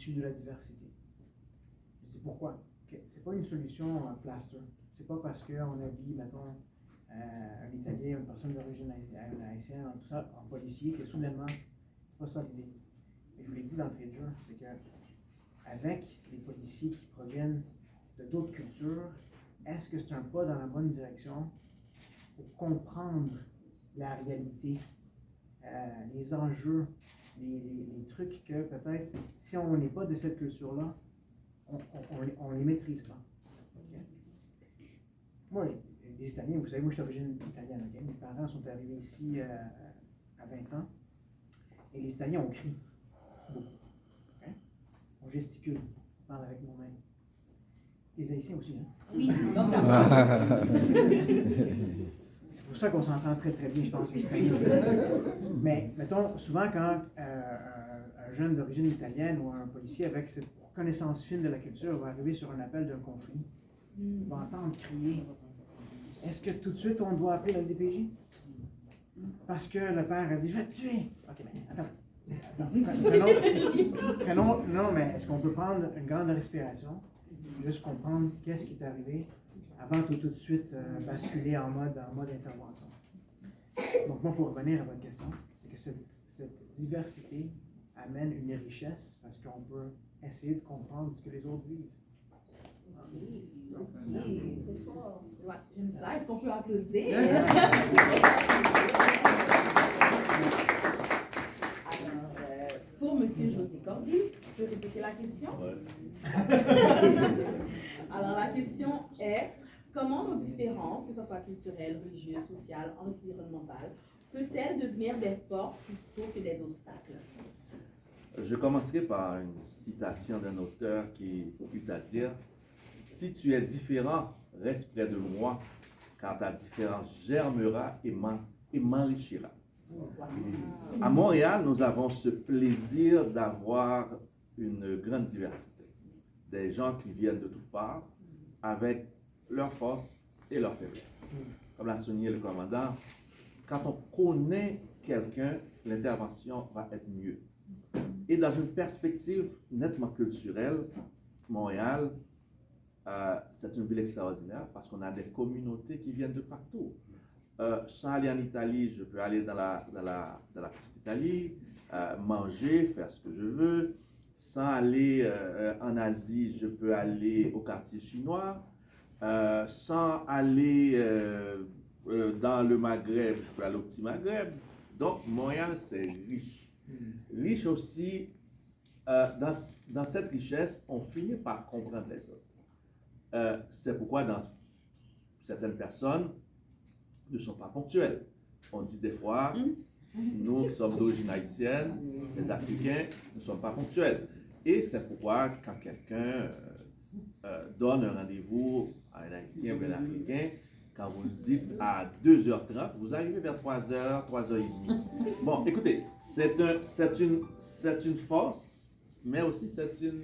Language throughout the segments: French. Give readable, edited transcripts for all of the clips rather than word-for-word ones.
issus de la diversité. Je dis pourquoi? C'est pas une solution plaster. C'est pas parce qu'on habille, mettons, un Italien, une personne d'origine haïtienne, tout ça, en policier, que soudainement, c'est pas ça l'idée. Et je vous l'ai dit d'entrée de jeu, c'est que avec les policiers qui proviennent de d'autres cultures, est-ce que c'est un pas dans la bonne direction pour comprendre la réalité, les enjeux, les trucs que peut-être, si on n'est pas de cette culture-là, on les maîtrise pas. Okay? Moi, les Italiens, vous savez, moi je suis d'origine italienne, okay? Mes parents sont arrivés ici à 20 ans, et les Italiens, on crie beaucoup. Okay? On gesticule, on parle avec nos mains. Les Haïtiens aussi, hein? Oui, donc ça va. C'est pour ça qu'on s'entend très très bien, je pense, les Italiens. Mais mettons, souvent quand un jeune d'origine italienne ou un policier avec cette connaissance fine de la culture va arriver sur un appel d'un conflit, il va entendre crier. Est-ce que tout de suite on doit appeler la DPJ? Parce que le père a dit « Je vais te tuer! » Ok, mais attends. Non, mais est-ce qu'on peut prendre une grande respiration, juste comprendre qu'est-ce qui est arrivé avant tout de suite basculer en mode intervention? Donc moi, pour revenir à votre question, c'est que cette diversité amène une richesse parce qu'on peut essayer de comprendre ce que les autres vivent. Oui, c'est fort. Ouais, j'aime ça. Est-ce qu'on peut applaudir? Alors, pour M. José Corby, je peux répéter la question? Alors, la question est, comment nos différences, que ce soit culturelles, religieuses, sociales, environnementales, peut-elle devenir des forces plutôt que des obstacles? Je commencerai par une citation d'un auteur qui eut à dire « Si tu es différent, reste près de moi, car ta différence germera et m'enrichira. » À Montréal, nous avons ce plaisir d'avoir une grande diversité. Des gens qui viennent de toutes parts, avec leurs forces et leurs faiblesses. Comme l'a souligné le commandant, quand on connaît quelqu'un, l'intervention va être mieux. Et dans une perspective nettement culturelle, Montréal, c'est une ville extraordinaire parce qu'on a des communautés qui viennent de partout. Sans aller en Italie, je peux aller dans la petite Italie, manger, faire ce que je veux. Sans aller en Asie, je peux aller au quartier chinois. Sans aller dans le Maghreb, je peux aller au petit Maghreb. Donc, Montréal, c'est riche. Riche aussi, dans cette richesse, on finit par comprendre les autres. C'est pourquoi dans certaines personnes ne sont pas ponctuelles. On dit des fois, nous qui sommes d'origine haïtienne, les Africains ne sont pas ponctuels. Et c'est pourquoi quand quelqu'un donne un rendez-vous à un Haïtien ou un Africain, quand vous le dites à 2h30, vous arrivez vers 3h, 3h30. Bon, écoutez, c'est une force, mais aussi c'est une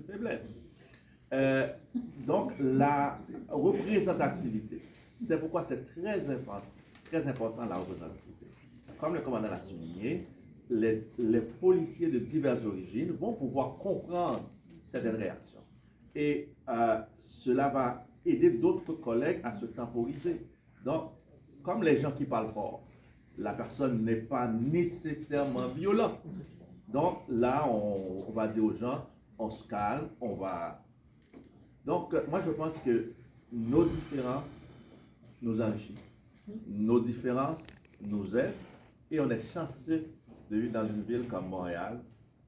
faiblesse. Donc, la représentativité, c'est pourquoi c'est très important la représentativité. Comme le commandant l'a souligné, les policiers de diverses origines vont pouvoir comprendre certaines réactions. Et cela va aider d'autres collègues à se temporiser. Donc, comme les gens qui parlent fort, la personne n'est pas nécessairement violente. Donc là, on va dire aux gens, on se calme, on va... Donc, moi, je pense que nos différences nous enrichissent. Nos différences nous aident. Et on est chanceux de vivre dans une ville comme Montréal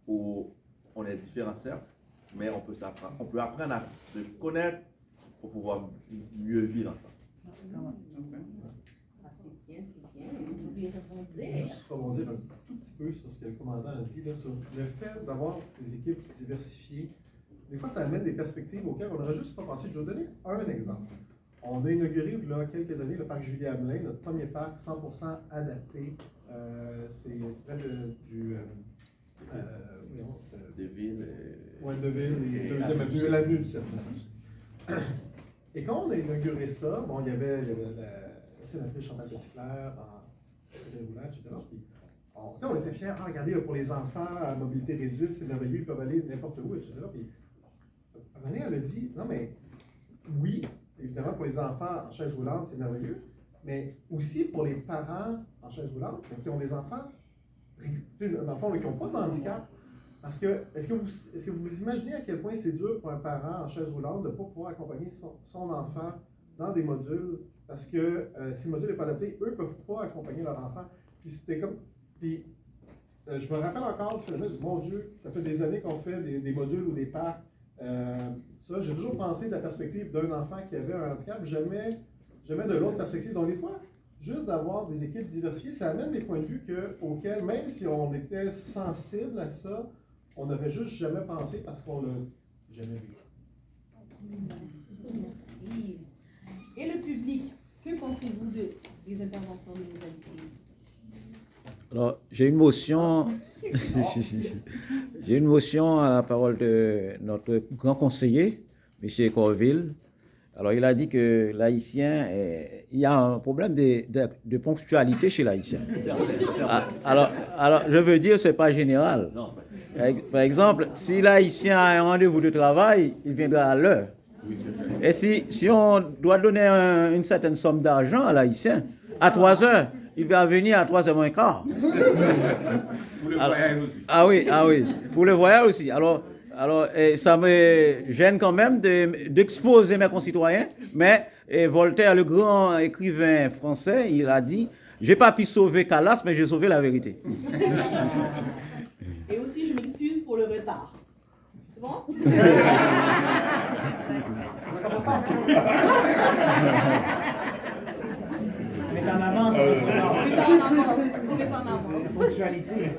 où on est différents, certes, mais on peut apprendre à se connaître pour pouvoir mieux vivre ensemble. C'est bien, c'est bien. Vous pouvez répondre. Juste rebondir un tout petit peu sur ce que le commandant a dit, là, sur le fait d'avoir des équipes diversifiées. Des fois, ça amène des perspectives auxquelles on n'aurait juste pas pensé. Je vais vous donner un exemple. On a inauguré, il y a quelques années, le parc Julie-Hamelin, notre premier parc 100% adapté. C'est près Des villes. Oui, de ville, et deuxième avenue, l'avenue du 7. Et quand on a inauguré ça, bon, il y avait la sénatrice Chantal Petitclerc en déroulant, etc. Puis on était fiers, regardez, là, pour les enfants à mobilité réduite, c'est merveilleux, ils peuvent aller n'importe où, etc. Puis, à un moment donné, elle a dit, non, mais oui, évidemment, pour les enfants en chaise roulante, c'est merveilleux, mais aussi pour les parents en chaise roulante, mais qui ont des enfants, dans le fond, qui n'ont pas de handicap. Parce que, est-ce que vous imaginez à quel point c'est dur pour un parent en chaise roulante de ne pas pouvoir accompagner son enfant dans des modules, parce que si le module n'est pas adapté, eux ne peuvent pas accompagner leur enfant. Puis c'était comme. Puis, je me rappelle encore, finalement, je dis, mon Dieu, ça fait des années qu'on fait des modules ou des parcs. Ça, j'ai toujours pensé de la perspective d'un enfant qui avait un handicap, jamais de l'autre perspective. Donc, des fois, juste d'avoir des équipes diversifiées, ça amène des points de vue auxquels, même si on était sensible à ça, on n'avait juste jamais pensé parce qu'on l'a jamais vu. Merci. Et le public, que pensez-vous des interventions de nos invités? Alors, j'ai une motion. J'ai une motion à la parole de notre grand conseiller, M. Corville. Alors, il a dit que l'haïtien, il y a un problème de ponctualité chez l'haïtien. Alors, je veux dire, ce n'est pas général. Par exemple, si l'haïtien a un rendez-vous de travail, il viendra à l'heure. Et si on doit donner une certaine somme d'argent à l'haïtien, à 3 heures, il va venir à 3h moins quart. Pour le voyage aussi. Ah oui, pour le voyage aussi. Alors ça me gêne quand même d'exposer mes concitoyens, mais Voltaire, le grand écrivain français, il a dit « J'ai pas pu sauver Calas, mais j'ai sauvé la vérité. » Et aussi, je m'excuse pour le retard. C'est bon? On est en avance, On est en avance. ponctualité.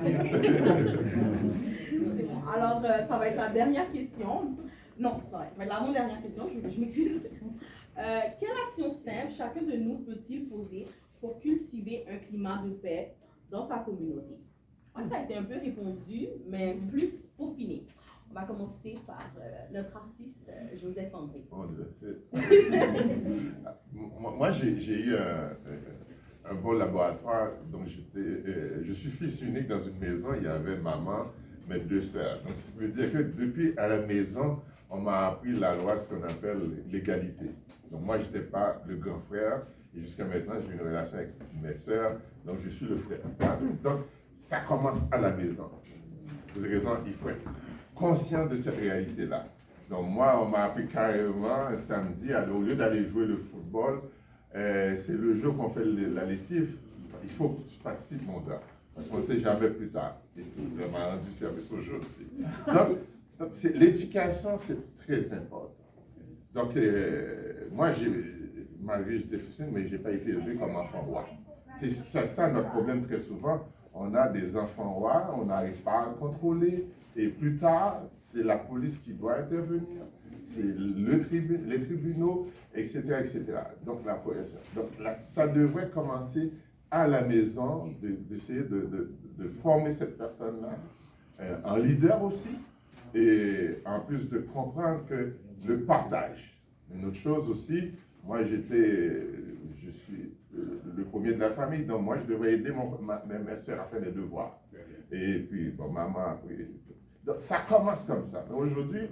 C'est bon. Alors, ça va être la dernière question. Non, ça va être l'avant-dernière question, je m'excuse. Quelle action simple chacun de nous peut-il poser pour cultiver un climat de paix dans sa communauté? Ça a été un peu répondu, mais plus pour finir. On va commencer par notre artiste Joseph André. Moi, j'ai eu un bon laboratoire. Donc, je suis fils unique dans une maison. Il y avait maman, mes 2 sœurs. Donc, ça veut dire que depuis à la maison, on m'a appris la loi, ce qu'on appelle l'égalité. Donc, moi, je n'étais pas le grand frère. Et jusqu'à maintenant, j'ai une relation avec mes sœurs. Donc, je suis le frère. Donc, ça commence à la maison. Pour ces raisons, il faut être conscient de cette réalité-là. Donc moi, on m'a appris carrément un samedi, au lieu d'aller jouer le football, c'est le jour qu'on fait la lessive, il faut que tu participes, mon gars. Parce qu'on ne sait jamais plus tard. Et ça m'a rendu service aujourd'hui. Donc l'éducation, c'est très important. Donc, moi, malgré que j'étais fils, mais je n'ai pas été élevé comme enfant roi. C'est ça notre problème très souvent. On a des enfants rois, on n'arrive pas à contrôler. Et plus tard, c'est la police qui doit intervenir, c'est les tribunaux, etc., etc. Donc, la police. Donc, là, ça devrait commencer à la maison, d'essayer de former cette personne-là, en leader aussi, et en plus de comprendre que le partage. Une autre chose aussi, moi, je suis le premier de la famille, donc moi, je devrais aider mes soeurs à faire les devoirs. Et puis, bon, maman, après. Donc, ça commence comme ça. Aujourd'hui,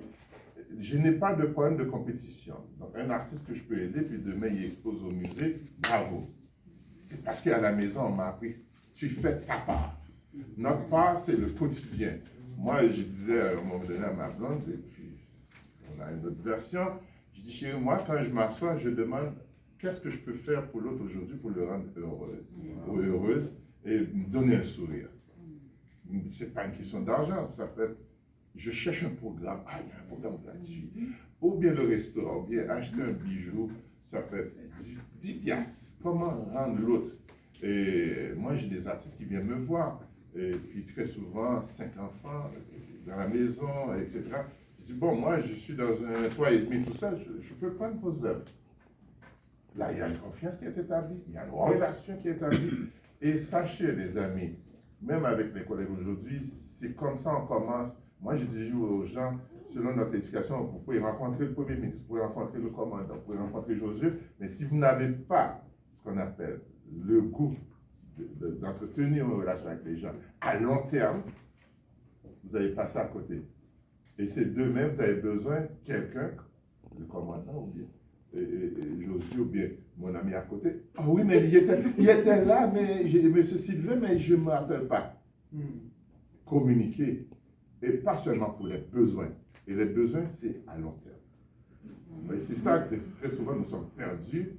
je n'ai pas de problème de compétition. Donc, un artiste que je peux aider, puis demain, il expose au musée, bravo. C'est parce qu'à la maison, on m'a appris, tu fais ta part. Notre part, c'est le quotidien. Moi, je disais à un moment donné à ma blonde, et puis on a une autre version, je dis, chérie, moi, quand je m'assois, je demande, qu'est-ce que je peux faire pour l'autre aujourd'hui pour le rendre heureux ou heureuse et me donner un sourire. Ce n'est pas une question d'argent, ça peut être, je cherche un programme, il y a un programme gratuit. Ou bien le restaurant, ou bien acheter un bijou, ça peut être 10 piastres. Comment rendre l'autre? Et moi, j'ai des artistes qui viennent me voir, et puis très souvent, 5 enfants dans la maison, etc. Je dis, bon, moi, je suis dans un toit et demi, tout ça, je peux prendre vos œuvres. Là, il y a une confiance qui est établie, il y a une relation qui est établie. Et sachez, les amis, même avec les collègues aujourd'hui, c'est comme ça on commence. Moi, je dis aux gens, selon notre éducation, vous pouvez rencontrer le Premier ministre, vous pouvez rencontrer le commandant, vous pouvez rencontrer Josué, mais si vous n'avez pas ce qu'on appelle le goût d'entretenir une relation avec les gens à long terme, vous allez passer à côté. Et c'est d'eux-mêmes, vous avez besoin de quelqu'un, le commandant ou bien, Josué ou bien mon ami à côté. Ah oui, mais il était là, mais monsieur Sylvain, mais je ne me rappelle pas. Communiquer, et pas seulement pour les besoins. Et les besoins, c'est à long terme. Mais c'est ça que très souvent nous sommes perdus.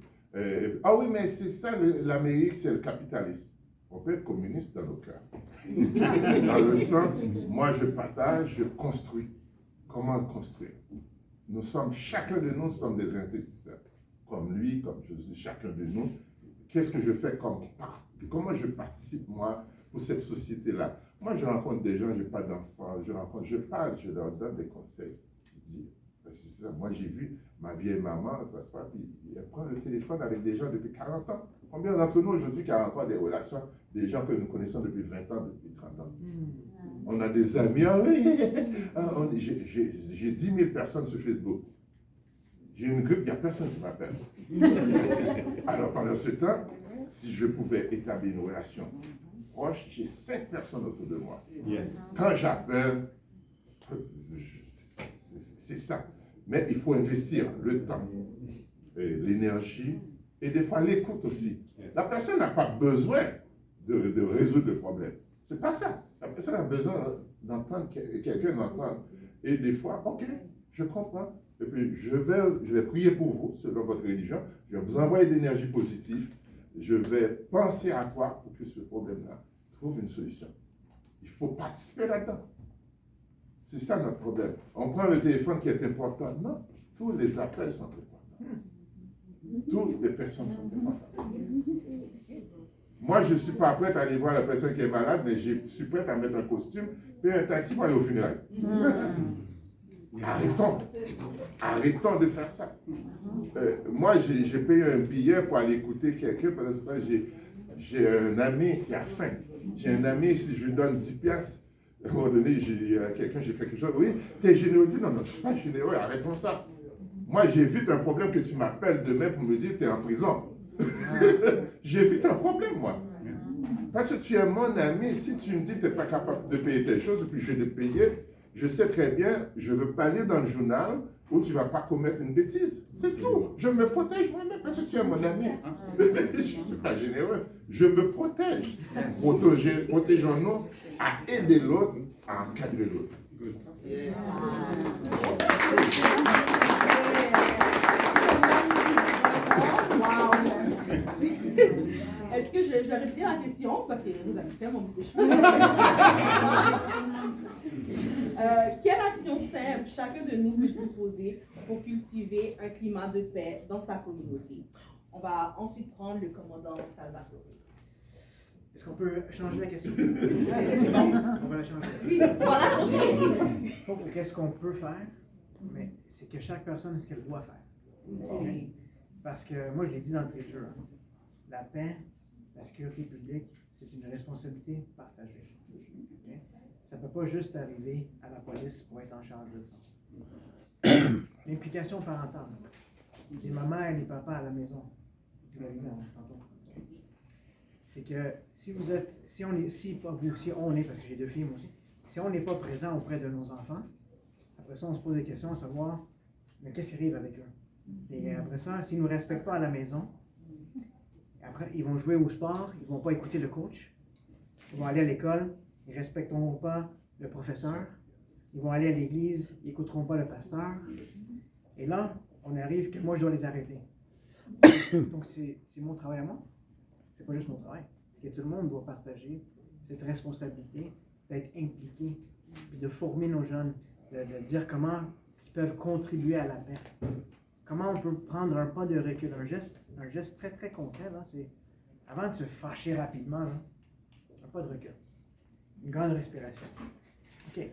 Ah oui, mais c'est ça, l'Amérique, c'est le capitalisme. On peut être communiste dans nos cœurs. Dans le sens, moi je partage, je construis. Comment construire? Nous sommes, chacun de nous sommes des investisseurs. Comme lui, comme je dis, chacun de nous. Qu'est-ce que je fais comment je participe, moi, pour cette société-là? Moi, je rencontre des gens, je n'ai pas d'enfants, je parle, je leur donne des conseils. Je dis, c'est ça, moi j'ai vu ma vieille maman, ça se passe, puis elle prend le téléphone avec des gens depuis 40 ans. Combien d'entre nous aujourd'hui qui ont encore des relations, des gens que nous connaissons depuis 20 ans, depuis 30 ans? On a des amis, j'ai 10 000 personnes sur Facebook. J'ai une groupe, il n'y a personne qui m'appelle. Alors pendant ce temps, si je pouvais établir une relation proche, j'ai 5 personnes autour de moi. Yes. Quand j'appelle, c'est ça. Mais il faut investir le temps, l'énergie et des fois l'écoute aussi. La personne n'a pas besoin de résoudre le problème. C'est pas ça. La personne a besoin d'entendre quelqu'un entendre. Et des fois, ok, je comprends. Et puis je vais prier pour vous, selon votre religion. Je vais vous envoyer de l'énergie positive. Je vais penser à toi pour que ce problème-là trouve une solution. Il faut participer là-dedans. C'est ça notre problème. On prend le téléphone qui est important. Non, tous les appels sont importants. Toutes les personnes sont importantes. Moi, je ne suis pas prête à aller voir la personne qui est malade, mais je suis prête à mettre un costume et un taxi pour aller au funérail. Arrêtons de faire ça. Moi, j'ai payé un billet pour aller écouter quelqu'un. Pendant ce temps, j'ai un ami qui a faim. J'ai un ami, si je lui donne 10 piastres, à un moment donné, j'ai fait quelque chose. Oui, tu es généreux. Je dis, non, je ne suis pas généreux, arrêtons ça. Moi, j'évite un problème que tu m'appelles demain pour me dire que tu es en prison. J'évite un problème, moi. Parce que tu es mon ami, si tu me dis que tu n'es pas capable de payer telle chose, et puis je vais te payer, je sais très bien, je ne veux pas aller dans le journal où tu ne vas pas commettre une bêtise. C'est tout. Je me protège moi-même parce que tu es mon ami. Je ne suis pas généreux. Je me protège. Protégeons-nous à aider l'autre, à encadrer l'autre. Est-ce que je vais répéter la question parce que vous avez tellement dit des choses. Quelle action simple chacun de nous peut-il poser pour cultiver un climat de paix dans sa communauté? On va ensuite prendre le commandant Salvatore. Est-ce qu'on peut changer la question? Non, on va la changer. Oui, on va la changer. Pas pour qu'est-ce qu'on peut faire, mais c'est que chaque personne, ce qu'elle doit faire. Okay? Parce que moi, je l'ai dit dans le trésor, la paix, la sécurité publique, c'est une responsabilité partagée. Okay? Ça ne peut pas juste arriver à la police pour être en charge de ça. L'implication parentale. J'ai ma mère et les papas à la maison. C'est que si on est, parce que j'ai 2 filles moi aussi, si on n'est pas présent auprès de nos enfants, après ça, on se pose des questions à savoir, mais qu'est-ce qui arrive avec eux? Et après ça, s'ils ne nous respectent pas à la maison, après, ils vont jouer au sport, ils ne vont pas écouter le coach, ils vont aller à l'école, ils ne respecteront pas le professeur, ils vont aller à l'église, ils n'écouteront pas le pasteur. Et là, on arrive que moi, je dois les arrêter. Donc, c'est mon travail à moi. C'est pas juste mon travail. C'est que tout le monde doit partager cette responsabilité d'être impliqué, puis de former nos jeunes, de dire comment ils peuvent contribuer à la paix. Comment on peut prendre un pas de recul, un geste très très concret, là, c'est avant de se fâcher rapidement, là, un pas de recul. Une grande respiration. OK.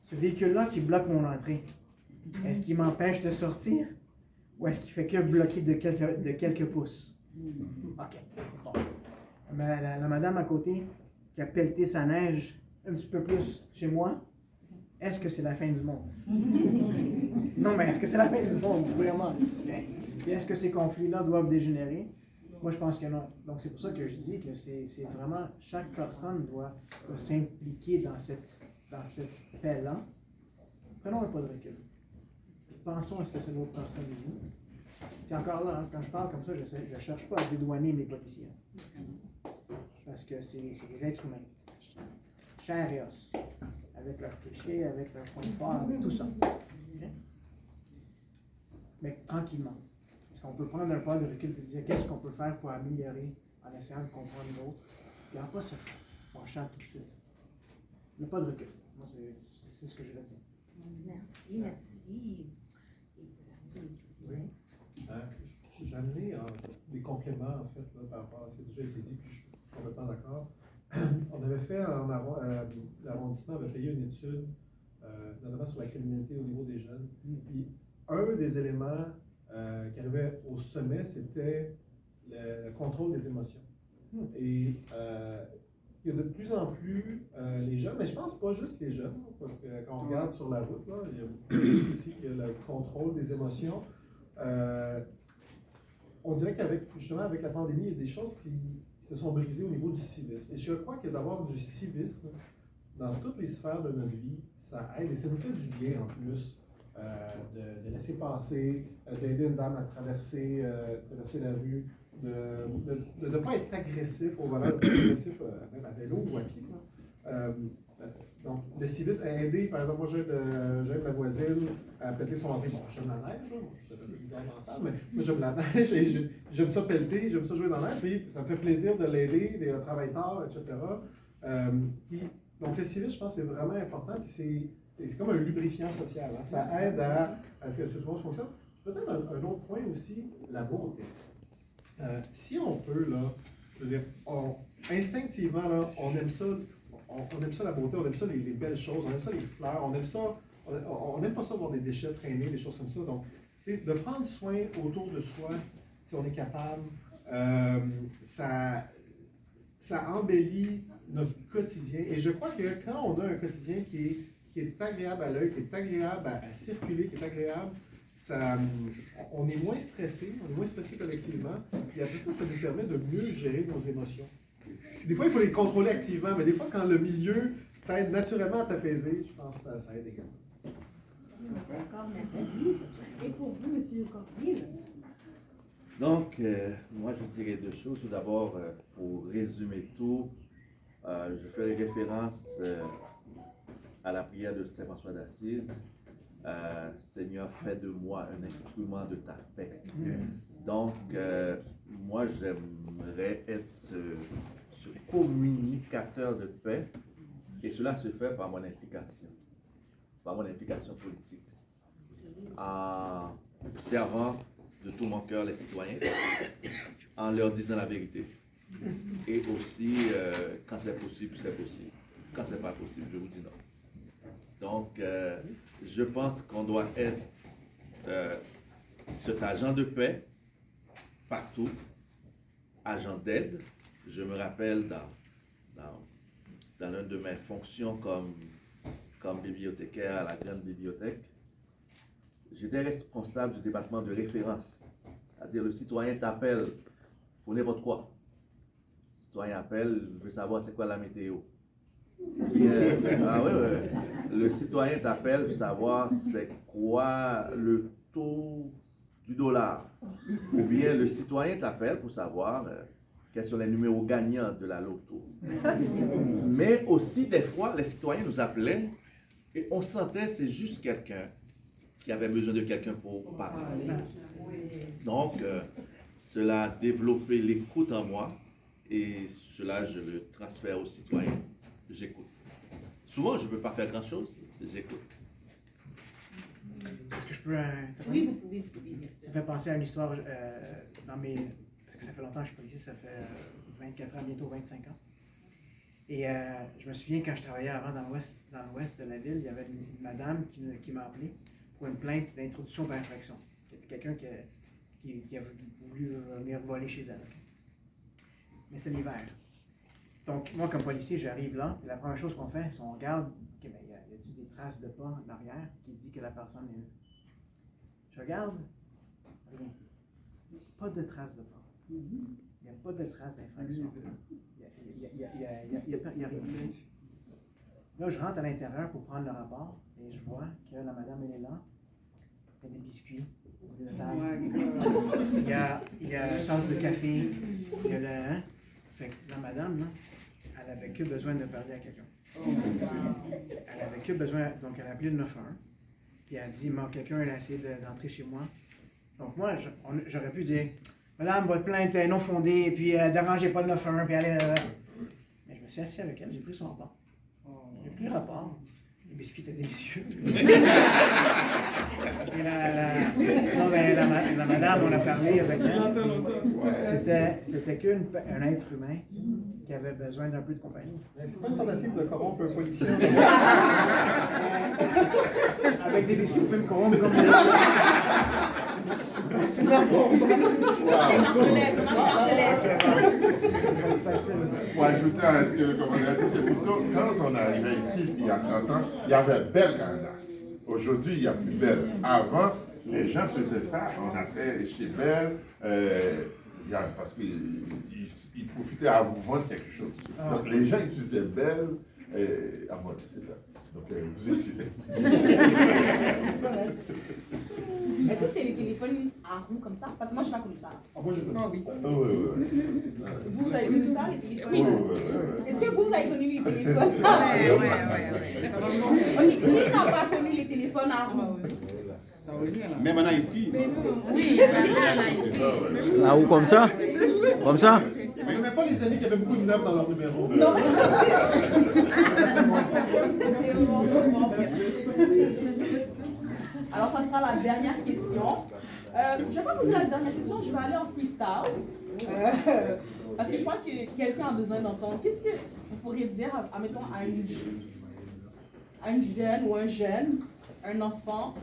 Ce véhicule-là qui bloque mon entrée, est-ce qu'il m'empêche de sortir ou est-ce qu'il fait que bloquer de quelques pouces? OK. Bon. Mais la madame à côté qui a pelleté sa neige un petit peu plus chez moi, est-ce que c'est la fin du monde? Non, mais est-ce que c'est la fin du monde, vraiment? Et est-ce que ces conflits-là doivent dégénérer? Moi, je pense que non. Donc, c'est pour ça que je dis que c'est vraiment, chaque personne doit s'impliquer dans cette paix-là. Prenons un pas de recul. Pensons à ce que c'est l'autre personne de nous. Puis encore là, hein, quand je parle comme ça, je ne cherche pas à dédouaner mes policiers. Parce que c'est des êtres humains. Chair et os. Avec leurs péchés, avec leurs points forts, avec tout ça. Okay? Mais tranquillement. Est-ce qu'on peut prendre un pas de recul et dire qu'est-ce qu'on peut faire pour améliorer en essayant de comprendre l'autre, et en pas se fâchant tout de suite. Le pas de recul. Moi, c'est ce que je veux dire. Merci, merci. J'ai amené des compléments, en fait, là, par rapport à ce qui a déjà été dit, puis je suis complètement d'accord. On avait fait, l'arrondissement avait payé une étude, notamment sur la criminalité au niveau des jeunes. Puis, un des éléments qui arrivait au sommet, c'était le contrôle des émotions. Et il y a de plus en plus les jeunes, mais je pense pas juste les jeunes, parce que quand on regarde sur la route, là, il y a beaucoup aussi que le contrôle des émotions. On dirait qu'avec justement avec la pandémie, il y a des choses qui se sont brisées au niveau du civisme. Et je crois que d'avoir du civisme dans toutes les sphères de notre vie, ça aide et ça nous fait du bien en plus de laisser passer, d'aider une dame à traverser la rue, de ne pas être agressif au volant, de ne pas être agressif même à vélo ou à pied. Donc, le civisme a aidé, par exemple, moi j'aide ma voisine à pelleter son entrée. Bon, j'aime la neige, là. Moi, je suis un peu bizarre dans ça, mais moi j'aime la neige et j'aime ça pelleter, j'aime ça jouer dans la neige, puis ça me fait plaisir de l'aider, de travailler tard, etc. Donc, le civisme, je pense, c'est vraiment important, puis c'est comme un lubrifiant social. Hein. Ça aide à ce que tout le monde fonctionne. Peut-être un autre point aussi, la beauté. Si on peut, là, je veux dire, instinctivement, là, on aime ça. On aime ça la beauté, on aime ça les belles choses, on aime ça les fleurs, on aime ça, on n'aime pas ça voir des déchets traîner, des choses comme ça. Donc, de prendre soin autour de soi, si on est capable, ça embellit notre quotidien. Et je crois que quand on a un quotidien qui est agréable à l'œil, qui est agréable à circuler, qui est agréable, on est moins stressé collectivement. Et après ça, ça nous permet de mieux gérer nos émotions. Des fois, il faut les contrôler activement, mais des fois, quand le milieu t'aide naturellement à t'apaiser, je pense que ça aide également. D'accord, merci. Et pour vous, M. Corville? Donc, moi, je dirais deux choses. Tout d'abord, pour résumer tout, je ferai référence à la prière de Saint François d'Assise. Seigneur, fais de moi un instrument de ta paix. Donc, moi, j'aimerais être ce communicateur de paix, et cela se fait par mon implication politique, en servant de tout mon cœur les citoyens, en leur disant la vérité. Et aussi, quand c'est possible, c'est possible. Quand c'est pas possible, je vous dis non. Donc, je pense qu'on doit être cet agent de paix partout, agent d'aide. Je me rappelle dans l'une de mes fonctions comme bibliothécaire à la grande bibliothèque, j'étais responsable du département de référence. C'est-à-dire, le citoyen t'appelle pour n'importe quoi. Le citoyen appelle, veut savoir c'est quoi la météo. Le citoyen t'appelle pour savoir c'est quoi le taux du dollar. Ou bien le citoyen t'appelle pour savoir quels sont les numéros gagnants de la loto. Mais aussi, des fois, les citoyens nous appelaient et on sentait que c'est juste quelqu'un qui avait besoin de quelqu'un pour parler. Donc, cela a développé l'écoute en moi et cela, je le transfère aux citoyens. J'écoute. Souvent, je ne peux pas faire grand-chose, j'écoute. Est-ce que je peux... Oui, vous pouvez, bien sûr. Ça me fait penser à une histoire parce que ça fait longtemps que je suis pas ici, ça fait 24 ans, bientôt 25 ans. Et je me souviens quand je travaillais avant dans l'ouest de la ville, il y avait une madame qui m'a appelé pour une plainte d'introduction par infraction. C'était quelqu'un qui a voulu venir voler chez elle. Mais c'était l'hiver. Donc, moi, comme policier, j'arrive là, et la première chose qu'on fait, c'est qu'on regarde, OK, mais y a-t-il des traces de pas en arrière qui dit que la personne est... Je regarde, rien. Pas de traces de pas. n'y a pas de trace d'infraction. Il n'y a rien. Là, je rentre à l'intérieur pour prendre le rapport et je vois que la madame, elle est là. Il y a des biscuits au lieu de table. Il y a une tasse de café. Il y a le. Hein? Fait que la madame, là, elle avait que besoin de parler à quelqu'un. Elle avait que besoin. Donc, elle a appelé le 911. Puis elle a dit, moi, quelqu'un a essayé d'entrer chez moi. Donc, moi, j'aurais pu dire, madame, votre plainte est non fondée, et puis dérangez pas le 911, puis allez. Mais je me suis assis avec elle, j'ai pris son rapport. J'ai pris le rapport. Les biscuits étaient délicieux. Et la madame, on a parlé avec elle. C'était qu'un être humain qui avait besoin d'un peu de compagnie. C'est pas une tentative de corrompre un policier. Avec des biscuits, vous pouvez me corrompre comme Pour ajouter à ce que le commandant a dit, c'est plutôt quand on arrivait ici, il y a 30 ans, il y avait Belle Canada. Aujourd'hui, il n'y a plus Belle. Avant, les gens faisaient ça, on appelait chez Belle, parce qu'ils profitaient à vous vendre quelque chose. Donc les gens utilisaient Belle à moi, c'est ça. Donc vous étiez. Est-ce que c'était les téléphones à roue comme ça? Parce que moi, je n'ai pas connu ça. Ah, moi, je connais. Ah oui. Oui. Vous avez connu ça, les téléphones? Oui. Est-ce que vous avez connu les téléphones? Oui. Qui n'a pas connu les téléphones à roue? Même en Haïti. Oui. Là où comme ça? Comme ça? Mais pas les amis qui avaient beaucoup de 9 dans leur numéro. Non. Alors, ça sera la dernière question. Je ne vais pas poser la dernière question, je vais aller en freestyle. Parce que je crois que quelqu'un a besoin d'entendre. Qu'est-ce que vous pourriez dire, admettons, à une jeune ou un jeune, un enfant,